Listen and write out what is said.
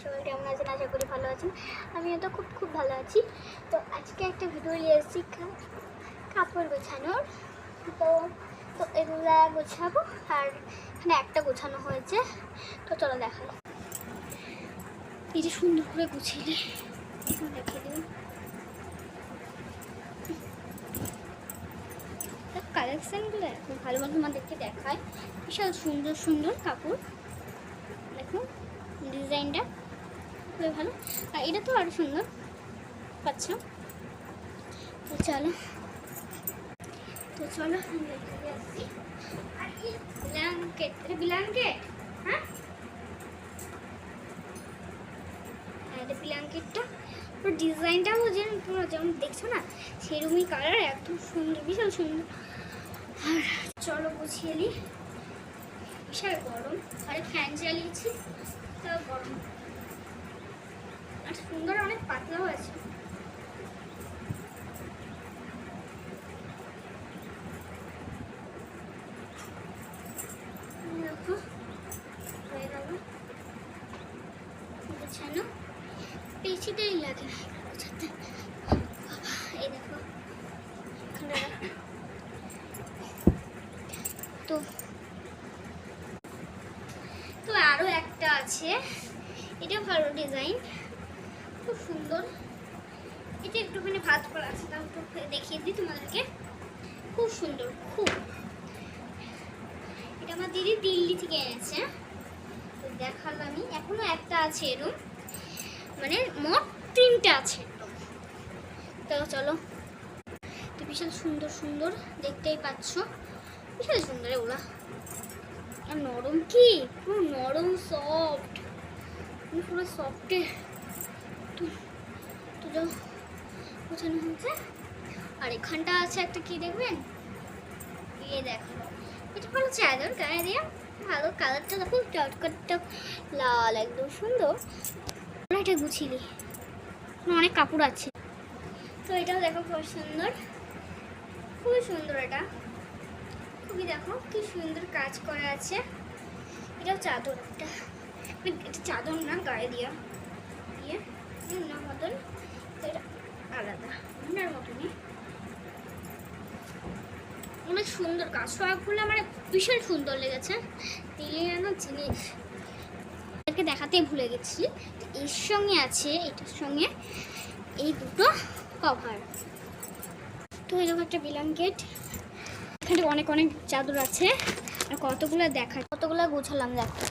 সবাই কেমন আছেন? আশা করি ভালো আছেন। আমিও তো খুব ভালো আছি। তো আজকে একটা ভিডিও নিয়ে এসেছি কাপড় গোছানোর। তো তো এগুলা গোছাবো, আর এখানে একটা গোছানো হয়েছে। তো চলো দেখাই। এই যে সুন্দর করে গুছিয়ে দেখে দিই। কালেকশানগুলো এখন ভালো মতো আমাদেরকে দেখায়। বিশাল সুন্দর সুন্দর কাপড়, দেখুন ডিজাইনটা খুবই ভালো। আর এটা তো আরও সুন্দর পাচ্ছ। তো চলো আসছি। আর এই ব্ল্যাঙ্কেট, এটা ব্ল্যাঙ্কেট, হ্যাঁ এটা ব্ল্যাঙ্কেটটা পুরো ডিজাইনটাও যেন তোমরা যেমন দেখছো না সেরকমই কালার, একদম সুন্দর, বিশাল সুন্দর। আর চলো গুছিয়ে নিই। বিশাল গরম, আর ফ্যান চালিয়েছি তাও গরম। আর সুন্দর, অনেক পাতলাও আছে। দেখো হয়ে গেল গোছানো, বেশি দেরি লাগে না গোছাতে। এই দেখো তো তো আরও একটা আছে, এটা ভালো ডিজাইন, খুব সুন্দর। এটা একটুখানি ভাঁজ করা আছে, তাও একটু দেখিয়ে দিই তোমাদেরকে। খুব সুন্দর, খুব। এটা আমার দিদি দিল্লি থেকে এনেছে, তো দেখালাম। আমি এখনো একটা আছে এরকম, মানে মোট 3টে আছে একদম। তো চলো, তো বিশাল সুন্দর সুন্দর, দেখতেই পাচ্ছ বিশাল সুন্দর এগুলা। আর নরম, কি পুরো নরম, সফট, পুরো সফটে। তো যাও গোছানো হচ্ছে। আর এখানটা আছে একটা, কি দেখবেন, এই দেখো, এটা ভালো চাদর গায়ে দেওয়া, ভালো কালারটা দেখো, চটকটটা লাল, একদম সুন্দর। এটা গুছিয়ে অনেক কাপড় আছে। তো এটাও দেখো খুব সুন্দর, খুবই সুন্দর। এটা খুবই, দেখো কি সুন্দর কাজ করা আছে। এটাও চাদর, একটা এটা চাদর না, গায়ে দিয়া দিয়ে না মতন, তো এটা আলাদা ওনার মতনই। অনেক সুন্দর কাজ, সবগুলো আমার ভীষণ সুন্দর লেগেছে। দিলে না জিনিস এটাকে দেখাতেই ভুলে গেছি। এর সঙ্গে আছে, এটার সঙ্গে এই দুটো কভার। তো এরকম একটা ব্ল্যাঙ্কেট, এখানে অনেক চাদর আছে। আর কতগুলো গোছালাম দেখো।